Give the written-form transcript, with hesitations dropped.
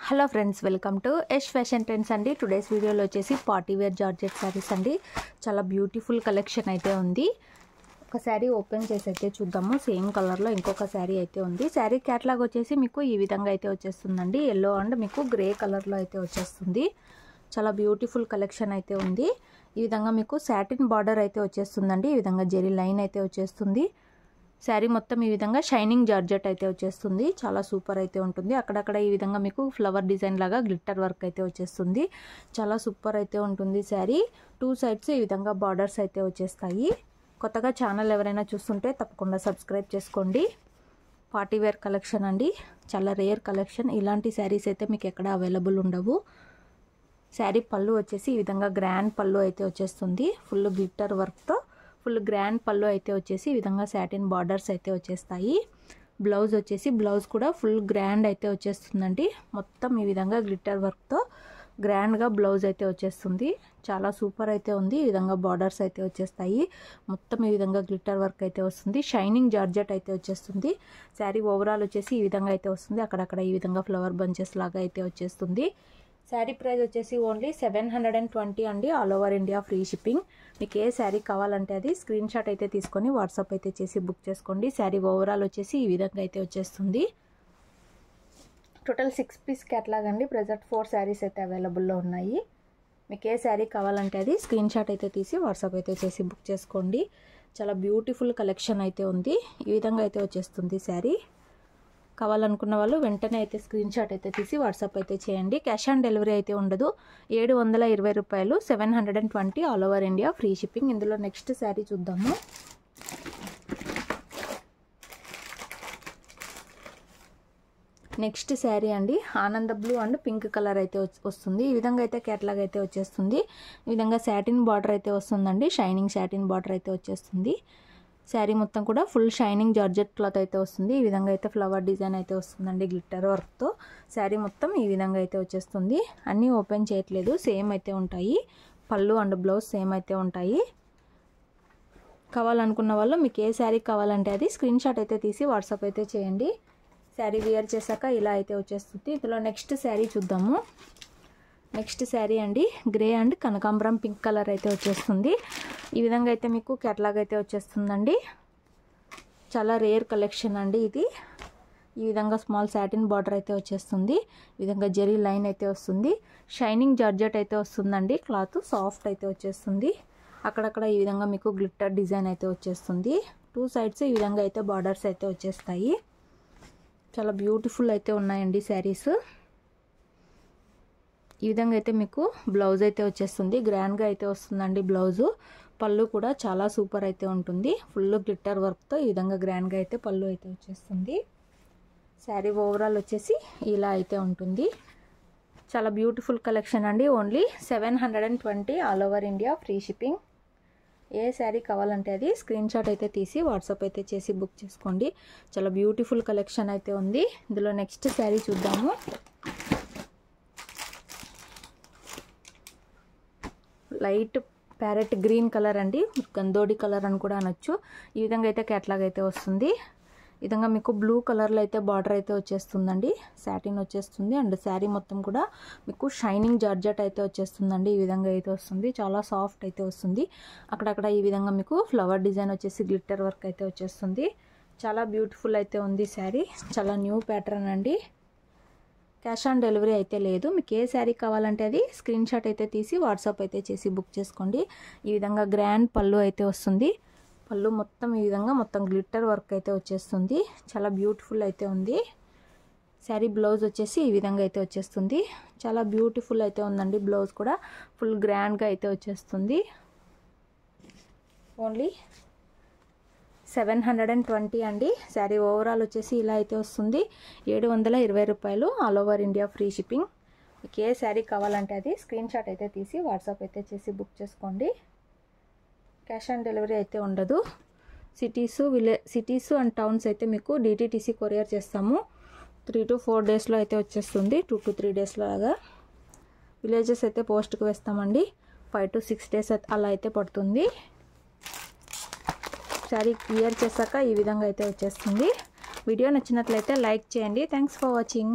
Hello friends, welcome to Yash fashion trends అండి. Today's వీడియోలో వచ్చేసి పార్టీ వేర్ జార్జెట్ సారీస్ అండి. చాలా బ్యూటిఫుల్ కలెక్షన్ అయితే ఉంది. ఒక శారీ ఓపెన్ చేసి అయితే చూద్దాము. సేమ్ కలర్లో ఇంకొక శారీ అయితే ఉంది. శారీ క్యాట్లాగ్ వచ్చేసి మీకు ఈ విధంగా అయితే వచ్చేస్తుందండి. ఎల్లో అండ్ మీకు గ్రే కలర్లో అయితే వచ్చేస్తుంది. చాలా బ్యూటిఫుల్ కలెక్షన్ అయితే ఉంది. ఈ విధంగా మీకు సాటిన్ బార్డర్ అయితే వచ్చేస్తుందండి. ఈ విధంగా జెరీ లైన్ అయితే వచ్చేస్తుంది. శారీ మొత్తం ఈ విధంగా షైనింగ్ జార్జెట్ అయితే వచ్చేస్తుంది. చాలా సూపర్ అయితే ఉంటుంది. అక్కడక్కడ ఈ విధంగా మీకు ఫ్లవర్ డిజైన్ లాగా గ్లిట్టర్ వర్క్ అయితే వచ్చేస్తుంది. చాలా సూపర్ అయితే ఉంటుంది శారీ. టూ సైడ్స్ ఈ విధంగా బార్డర్స్ అయితే వచ్చేస్తాయి. కొత్తగా ఛానల్ ఎవరైనా చూస్తుంటే తప్పకుండా సబ్స్క్రైబ్ చేసుకోండి. పార్టీ వేర్ కలెక్షన్ అండి. చాలా రేర్ కలెక్షన్. ఇలాంటి శారీస్ అయితే మీకు ఎక్కడ అవైలబుల్ ఉండవు. శారీ పళ్ళు వచ్చేసి ఈ విధంగా గ్రాండ్ పళ్ళు అయితే వచ్చేస్తుంది. ఫుల్ గ్లిట్టర్ వర్క్తో ఫుల్ గ్రాండ్ పళ్ళు అయితే వచ్చేసి ఈ విధంగా సాటిన్ బార్డర్స్ అయితే వచ్చేస్తాయి. బ్లౌజ్ వచ్చేసి బ్లౌజ్ కూడా ఫుల్ గ్రాండ్ అయితే వచ్చేస్తుందండి. మొత్తం ఈ విధంగా గ్లిట్టర్ వర్క్తో గ్రాండ్గా బ్లౌజ్ అయితే వచ్చేస్తుంది. చాలా సూపర్ అయితే ఉంది. ఈ విధంగా బార్డర్స్ అయితే వచ్చేస్తాయి. మొత్తం ఈ విధంగా గ్లిట్టర్ వర్క్ అయితే వస్తుంది. షైనింగ్ జార్జెట్ అయితే వచ్చేస్తుంది. శారీ ఓవరాల్ వచ్చేసి ఈ విధంగా అయితే వస్తుంది. అక్కడక్కడ ఈ విధంగా ఫ్లవర్ బంచెస్ లాగా అయితే వచ్చేస్తుంది. శారీ ప్రైస్ వచ్చేసి ఓన్లీ 720 అండి. All over India free shipping. మీకు ఏ శారీ కావాలంటే అది స్క్రీన్ షాట్ అయితే తీసుకొని వాట్సాప్ అయితే చేసి బుక్ చేసుకోండి. శారీ ఓవరాల్ వచ్చేసి ఈ విధంగా అయితే వచ్చేస్తుంది. టోటల్ 6 పీస్ క్యాట్లాగ్ అండి. ప్రజెంట్ 4 శారీస్ అయితే అవైలబుల్లో ఉన్నాయి. మీకు ఏ శారీ కావాలంటే అది స్క్రీన్ షాట్ అయితే తీసి వాట్సాప్ అయితే చేసి బుక్ చేసుకోండి. చాలా బ్యూటిఫుల్ కలెక్షన్ అయితే ఉంది. ఈ విధంగా అయితే వచ్చేస్తుంది శారీ. కావాలనుకున్న వాళ్ళు వెంటనే అయితే స్క్రీన్ షాట్ అయితే తీసి వాట్సాప్ అయితే చేయండి. క్యాష్ ఆన్ డెలివరీ అయితే ఉండదు. 720 రూపాయలు, 720 all over India free shipping. ఇందులో నెక్స్ట్ శారీ చూద్దాము. నెక్స్ట్ శారీ అండి. ఆనంద బ్లూ అండ్ పింక్ కలర్ అయితే వస్తుంది. ఈ విధంగా అయితే క్యాట్లాగ్ అయితే వచ్చేస్తుంది. ఈ విధంగా సాటిన్ బార్డర్ అయితే వస్తుందండి. షైనింగ్ సాటిన్ బార్డర్ అయితే వచ్చేస్తుంది. శారీ మొత్తం కూడా ఫుల్ షైనింగ్ జార్జెట్ క్లాత్ అయితే వస్తుంది. ఈ విధంగా అయితే ఫ్లవర్ డిజైన్ అయితే వస్తుందండి గ్లిట్టర్ వర్క్తో. శారీ మొత్తం ఈ విధంగా అయితే వచ్చేస్తుంది. అన్నీ ఓపెన్ చేయట్లేదు, సేమ్ అయితే ఉంటాయి. పళ్ళు అండ్ బ్లౌజ్ సేమ్ అయితే ఉంటాయి. కావాలనుకున్న వాళ్ళు మీకు ఏ శారీ కావాలంటే అది స్క్రీన్ షాట్ అయితే తీసి వాట్సాప్ అయితే చేయండి. శారీ వేర్ చేశాక ఇలా అయితే వచ్చేస్తుంది. ఇందులో నెక్స్ట్ శారీ చూద్దాము. నెక్స్ట్ శారీ అండి. గ్రే అండ్ కనకాంబరం పింక్ కలర్ అయితే వచ్చేస్తుంది. ఈ విధంగా అయితే మీకు క్యాట్లాగ్ అయితే వచ్చేస్తుందండి. చాలా రేర్ కలెక్షన్ అండి ఇది. ఈ విధంగా స్మాల్ సాటిన్ బార్డర్ అయితే వచ్చేస్తుంది. ఈ విధంగా జెరీ లైన్ అయితే వస్తుంది. షైనింగ్ జార్జెట్ అయితే వస్తుందండి. క్లాత్ సాఫ్ట్ అయితే వచ్చేస్తుంది. అక్కడక్కడ ఈ విధంగా మీకు గ్లిట్టర్ డిజైన్ అయితే వచ్చేస్తుంది. టూ సైడ్స్ ఈ విధంగా అయితే బార్డర్స్ అయితే వచ్చేస్తాయి. చాలా బ్యూటిఫుల్ అయితే ఉన్నాయండి శారీస్. ఈ విధంగా అయితే మీకు బ్లౌజ్ అయితే వచ్చేస్తుంది. గ్రాండ్గా అయితే వస్తుందండి బ్లౌజు. పళ్ళు కూడా చాలా సూపర్ అయితే ఉంటుంది. ఫుల్ గ్లిట్టర్ వర్క్తో ఈ విధంగా గ్రాండ్గా అయితే పళ్ళు అయితే వచ్చేస్తుంది. శారీ ఓవరాల్ వచ్చేసి ఇలా అయితే ఉంటుంది. చాలా బ్యూటిఫుల్ కలెక్షన్ అండి. Only 720 all over India free shipping. ఏ శారీ కావాలంటే అది స్క్రీన్ షాట్ అయితే తీసి వాట్సాప్ అయితే చేసి బుక్ చేసుకోండి. చాలా బ్యూటిఫుల్ కలెక్షన్ అయితే ఉంది. ఇందులో నెక్స్ట్ శారీ చూద్దాము. లైట్ ప్యారెట్ గ్రీన్ కలర్ అండి. గంధోడి కలర్ అని కూడా అనొచ్చు. ఈ విధంగా అయితే క్యాట్లాగ్ అయితే వస్తుంది. ఈ విధంగా మీకు బ్లూ కలర్లో అయితే బార్డర్ అయితే వచ్చేస్తుందండి. సాటిన్ వచ్చేస్తుంది అండ్ శారీ మొత్తం కూడా మీకు షైనింగ్ జార్జెట్ అయితే వచ్చేస్తుందండి. ఈ విధంగా అయితే వస్తుంది. చాలా సాఫ్ట్ అయితే వస్తుంది. అక్కడక్కడ ఈ విధంగా మీకు ఫ్లవర్ డిజైన్ వచ్చేసి గ్లిట్టర్ వర్క్ అయితే వచ్చేస్తుంది. చాలా బ్యూటిఫుల్ అయితే ఉంది శారీ. చాలా న్యూ ప్యాటర్న్ అండి. క్యాష్ ఆన్ డెలివరీ అయితే లేదు. మీకు ఏ శారీ కావాలంటే అది స్క్రీన్ షాట్ అయితే తీసి వాట్సాప్ అయితే చేసి బుక్ చేసుకోండి. ఈ విధంగా గ్రాండ్ పళ్ళు అయితే వస్తుంది. పళ్ళు మొత్తం ఈ విధంగా మొత్తం గ్లిట్టర్ వర్క్ అయితే వచ్చేస్తుంది. చాలా బ్యూటిఫుల్ అయితే ఉంది. శారీ బ్లౌజ్ వచ్చేసి ఈ విధంగా అయితే వచ్చేస్తుంది. చాలా బ్యూటిఫుల్ అయితే ఉందండి. బ్లౌజ్ కూడా ఫుల్ గ్రాండ్గా అయితే వచ్చేస్తుంది. ఓన్లీ 720 అండి. శారీ ఓవరాల్ వచ్చేసి ఇలా అయితే వస్తుంది. 720 రూపాయలు all over India free shipping. మీకు ఏ శారీ కావాలంటే అది స్క్రీన్ షాట్ అయితే తీసి వాట్సాప్ అయితే చేసి బుక్ చేసుకోండి. క్యాష్ ఆన్ డెలివరీ అయితే ఉండదు. సిటీస్ అండ్ టౌన్స్ అయితే మీకు DTTC కొరియర్ చేస్తాము. 3 to 4 డేస్లో అయితే వచ్చేస్తుంది. 2 to 3 డేస్లో లాగా. విలేజెస్ అయితే పోస్ట్కి వేస్తామండి. 5 to 6 డేస్ అలా అయితే పడుతుంది. శారీ వేర్ చేశాక ఈ విధంగా అయితే వచ్చేస్తుంది. వీడియో నచ్చినట్లయితే లైక్ చేయండి. Thanks for watching.